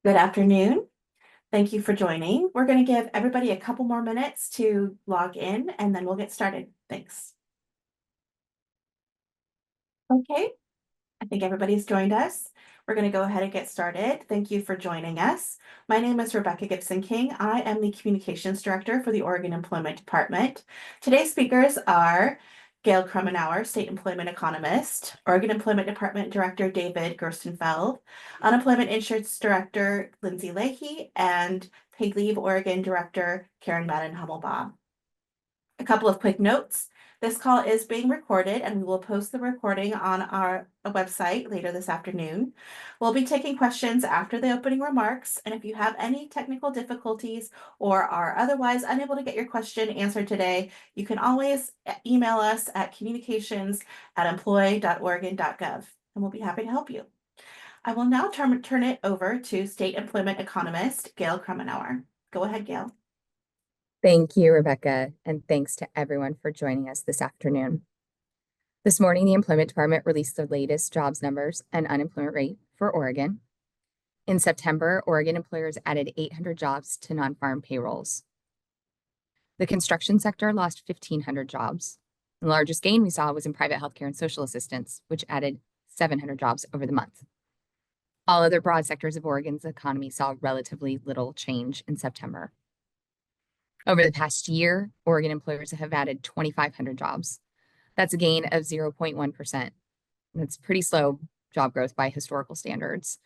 Good afternoon. Thank you for joining. We're going to give everybody a couple more minutes to log in and then we'll get started. Thanks. Okay, I think everybody's joined us. We're going to go ahead and get started. Thank you for joining us. My name is Rebecca Gibson King. I am the Communications Director for the Oregon Employment Department. Today's speakers are Gail Kremenauer, State Employment Economist, Oregon Employment Department Director David Gerstenfeld, Unemployment Insurance Director Lindsay Leahy, and Paid Leave Oregon Director Karen Madden-Hummelbaugh. A couple of quick notes. This call is being recorded and we will post the recording on our website later this afternoon. We'll be taking questions after the opening remarks, and if you have any technical difficulties or are otherwise unable to get your question answered today, you can always email us at communications@employ.oregon.gov and we'll be happy to help you. I will now turn it over to State Employment Economist Gail Kremenauer. Go ahead, Gail. Thank you, Rebecca, and thanks to everyone for joining us this afternoon. This morning, the Employment Department released the latest jobs numbers and unemployment rate for Oregon. In September, Oregon employers added 800 jobs to non-farm payrolls. The construction sector lost 1,500 jobs. The largest gain we saw was in private healthcare and social assistance, which added 700 jobs over the month. All other broad sectors of Oregon's economy saw relatively little change in September. Over the past year, Oregon employers have added 2,500 jobs. That's a gain of 0.1%. That's pretty slow job growth by historical standards.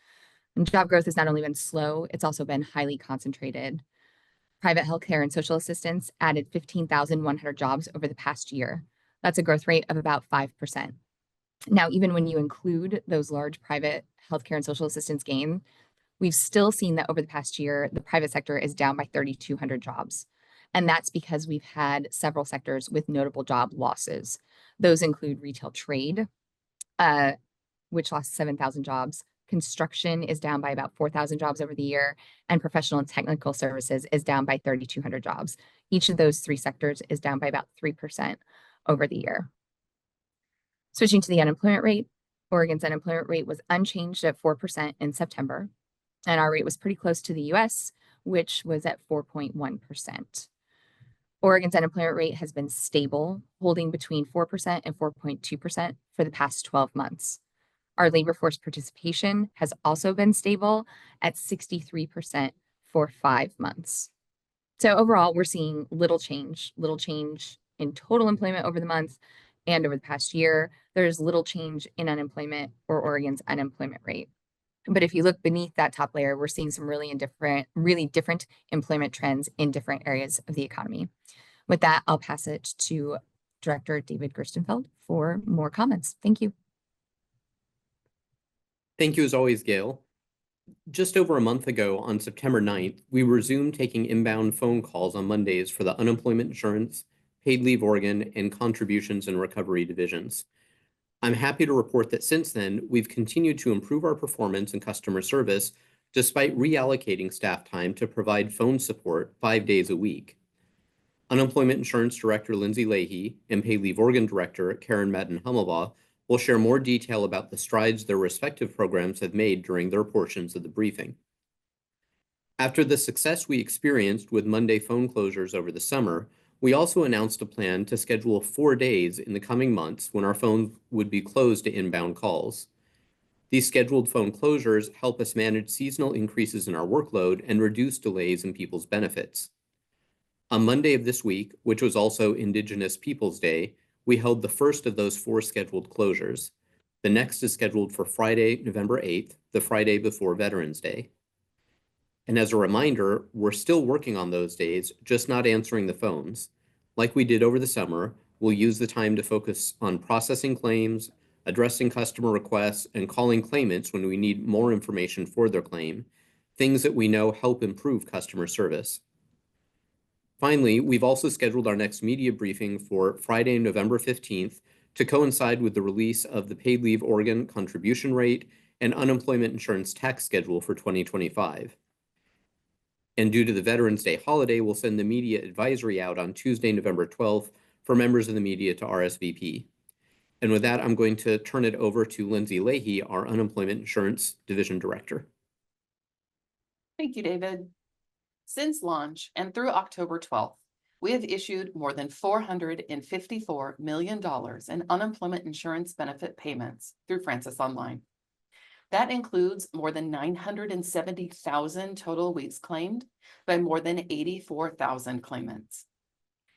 And job growth has not only been slow, it's also been highly concentrated. Private healthcare and social assistance added 15,100 jobs over the past year. That's a growth rate of about 5%. Now, even when you include those large private healthcare and social assistance gains, we've still seen that over the past year, the private sector is down by 3,200 jobs. And that's because we've had several sectors with notable job losses. Those include retail trade, which lost 7,000 jobs. Construction is down by about 4,000 jobs over the year, and professional and technical services is down by 3,200 jobs. Each of those three sectors is down by about 3% over the year. Switching to the unemployment rate, Oregon's unemployment rate was unchanged at 4% in September, and our rate was pretty close to the US, which was at 4.1%. Oregon's unemployment rate has been stable, holding between 4% and 4.2% for the past 12 months. Our labor force participation has also been stable at 63% for 5 months. So overall, we're seeing little change in total employment over the month and over the past year. There's little change in unemployment or Oregon's unemployment rate. But if you look beneath that top layer, we're seeing some really different employment trends in different areas of the economy. With that, I'll pass it to Director David Gerstenfeld for more comments. Thank you. Thank you as always, Gail. Just over a month ago, on September 9th, we resumed taking inbound phone calls on Mondays for the Unemployment Insurance, Paid Leave Oregon, and Contributions and Recovery divisions. I'm happy to report that since then, we've continued to improve our performance and customer service despite reallocating staff time to provide phone support 5 days a week. Unemployment Insurance Director Lindsay Leahy and Paid Leave Oregon Director Karen Madden-Hummelbaugh will share more detail about the strides their respective programs have made during their portions of the briefing. After the success we experienced with Monday phone closures over the summer, we also announced a plan to schedule 4 days in the coming months when our phones would be closed to inbound calls. These scheduled phone closures help us manage seasonal increases in our workload and reduce delays in people's benefits. On Monday of this week, which was also Indigenous Peoples Day, we held the first of those 4 scheduled closures. The next is scheduled for Friday, November 8th, the Friday before Veterans Day. And as a reminder, we're still working on those days, just not answering the phones. Like we did over the summer, we'll use the time to focus on processing claims, addressing customer requests, and calling claimants when we need more information for their claim, things that we know help improve customer service. Finally, we've also scheduled our next media briefing for Friday, November 15th to coincide with the release of the Paid Leave Oregon contribution rate and unemployment insurance tax schedule for 2025. And due to the Veterans Day holiday, we'll send the media advisory out on Tuesday, November 12th for members of the media to RSVP. And with that, I'm going to turn it over to Lindsay Leahy, our Unemployment Insurance Division Director. Thank you, David. Since launch and through October 12th, we have issued more than $454 million in unemployment insurance benefit payments through Francis Online. That includes more than 970,000 total weeks claimed by more than 84,000 claimants.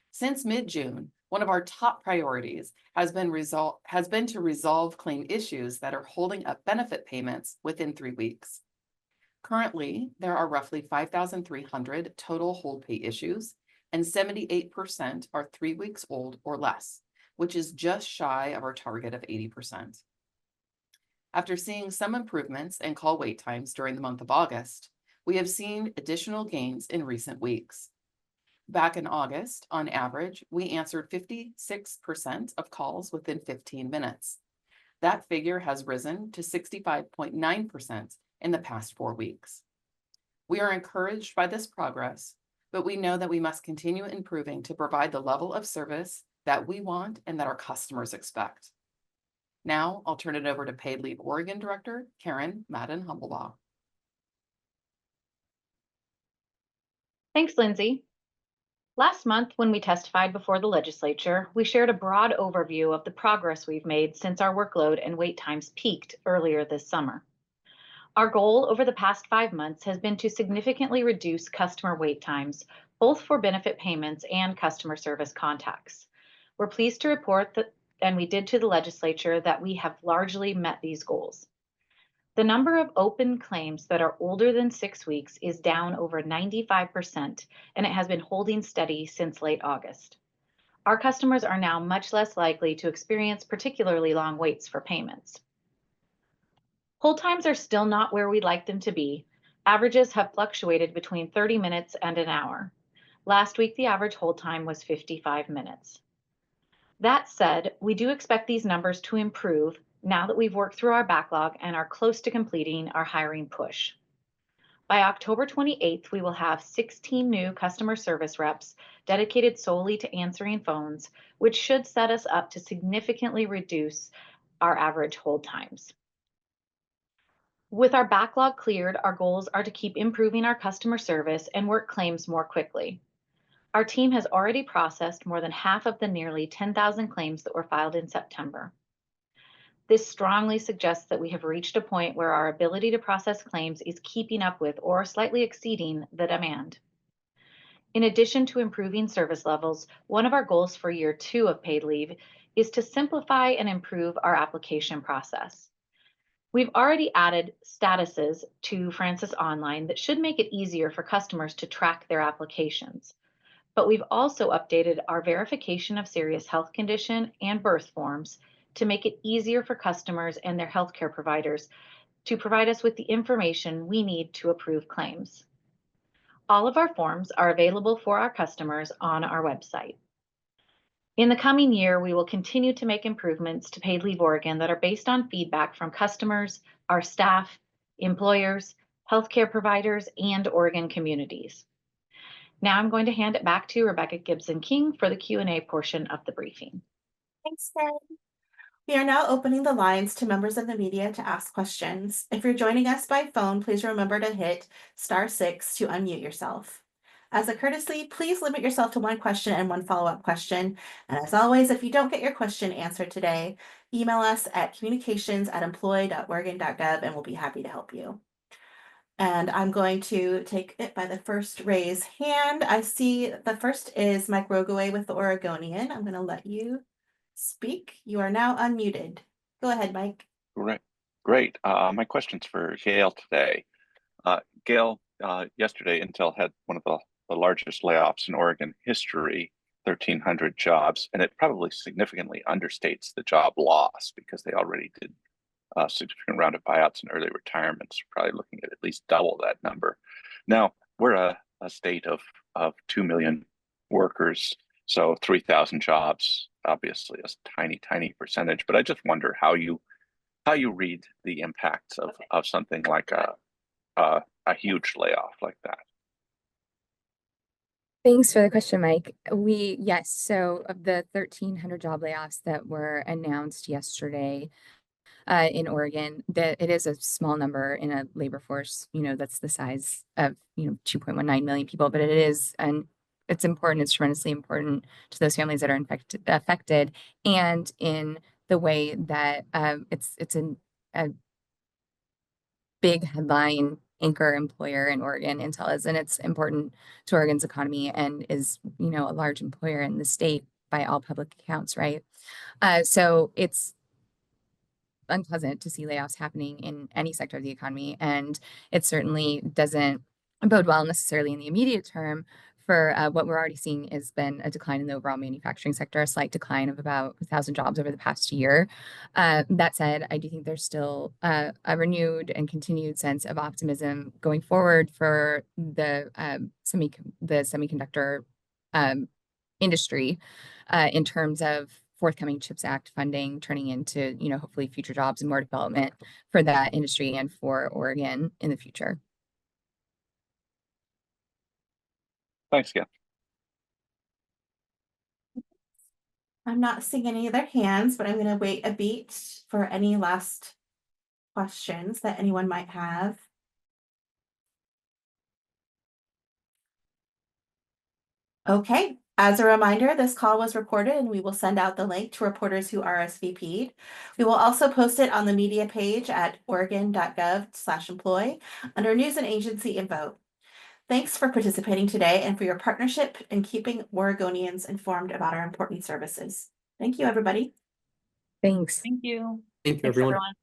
Since mid-June, one of our top priorities has been to resolve claim issues that are holding up benefit payments within 3 weeks. Currently, there are roughly 5,300 total hold pay issues, and 78% are 3 weeks old or less, which is just shy of our target of 80%. After seeing some improvements in call wait times during the month of August, we have seen additional gains in recent weeks. Back in August, on average, we answered 56% of calls within 15 minutes. That figure has risen to 65.9% in the past 4 weeks. We are encouraged by this progress, but we know that we must continue improving to provide the level of service that we want and that our customers expect. Now I'll turn it over to Paid Leave Oregon Director, Karen Madden-Humblebaugh. Thanks, Lindsay. Last month, when we testified before the legislature, we shared a broad overview of the progress we've made since our workload and wait times peaked earlier this summer. Our goal over the past 5 months has been to significantly reduce customer wait times, both for benefit payments and customer service contacts. We're pleased to report that, and we did to the legislature, that we have largely met these goals. The number of open claims that are older than 6 weeks is down over 95%, and it has been holding steady since late August. Our customers are now much less likely to experience particularly long waits for payments. Hold times are still not where we'd like them to be. Averages have fluctuated between 30 minutes and an hour. Last week, the average hold time was 55 minutes. That said, we do expect these numbers to improve now that we've worked through our backlog and are close to completing our hiring push. By October 28th, we will have 16 new customer service reps dedicated solely to answering phones, which should set us up to significantly reduce our average hold times. With our backlog cleared, our goals are to keep improving our customer service and work claims more quickly. Our team has already processed more than half of the nearly 10,000 claims that were filed in September. This strongly suggests that we have reached a point where our ability to process claims is keeping up with or slightly exceeding the demand. In addition to improving service levels, one of our goals for year 2 of paid leave is to simplify and improve our application process. We've already added statuses to Francis Online that should make it easier for customers to track their applications. But we've also updated our verification of serious health condition and birth forms to make it easier for customers and their healthcare providers to provide us with the information we need to approve claims. All of our forms are available for our customers on our website. In the coming year, we will continue to make improvements to Paid Leave Oregon that are based on feedback from customers, our staff, employers, healthcare providers, and Oregon communities. Now I'm going to hand it back to Rebecca Gibson-King for the Q&A portion of the briefing. Thanks, Karen. We are now opening the lines to members of the media to ask questions. If you're joining us by phone, please remember to hit *6 to unmute yourself. As a courtesy, please limit yourself to one question and one follow-up question. And as always, if you don't get your question answered today, email us at communications@employ.oregon.gov and we'll be happy to help you. And I'm going to take it by the first raised hand. I see the first is Mike Rogoway with the Oregonian. I'm going to let you speak. You are now unmuted. Go ahead, Mike. Great. My question's for Gail today. Gail, yesterday Intel had one of the largest layoffs in Oregon history, 1,300 jobs, and it probably significantly understates the job loss because they already did a significant round of buyouts and early retirements, probably looking at least double that number. Now, we're a state of 2 million workers, so 3,000 jobs, obviously a tiny percentage, but I just wonder how you read the impacts of something like a huge layoff like that. Thanks for the question, Mike. So of the 1,300 job layoffs that were announced yesterday, in Oregon, that it is a small number in a labor force, that's the size of, 2.19 million people, but it is, and it's important, it's tremendously important to those families that are affected, and in the way that it's a big headline anchor employer in Oregon, Intel is, and it's important to Oregon's economy and is, a large employer in the state by all public accounts, right? So it's unpleasant to see layoffs happening in any sector of the economy, and it certainly doesn't bode well necessarily in the immediate term for what we're already seeing has been a decline in the overall manufacturing sector, a slight decline of about 1,000 jobs over the past year. That said, I do think there's still a renewed and continued sense of optimism going forward for the semiconductor industry in terms of forthcoming CHIPS Act funding turning into, hopefully future jobs and more development for that industry and for Oregon in the future. Thanks, Gail. I'm not seeing any other hands, but I'm going to wait a beat for any last questions that anyone might have. Okay, as a reminder, this call was recorded and we will send out the link to reporters who RSVP'd. We will also post it on the media page at oregon.gov/employ under news and agency info. Thanks for participating today and for your partnership in keeping Oregonians informed about our important services. Thank you, everybody. Thanks. Thank you. Thank you, Thanks, everyone. everyone.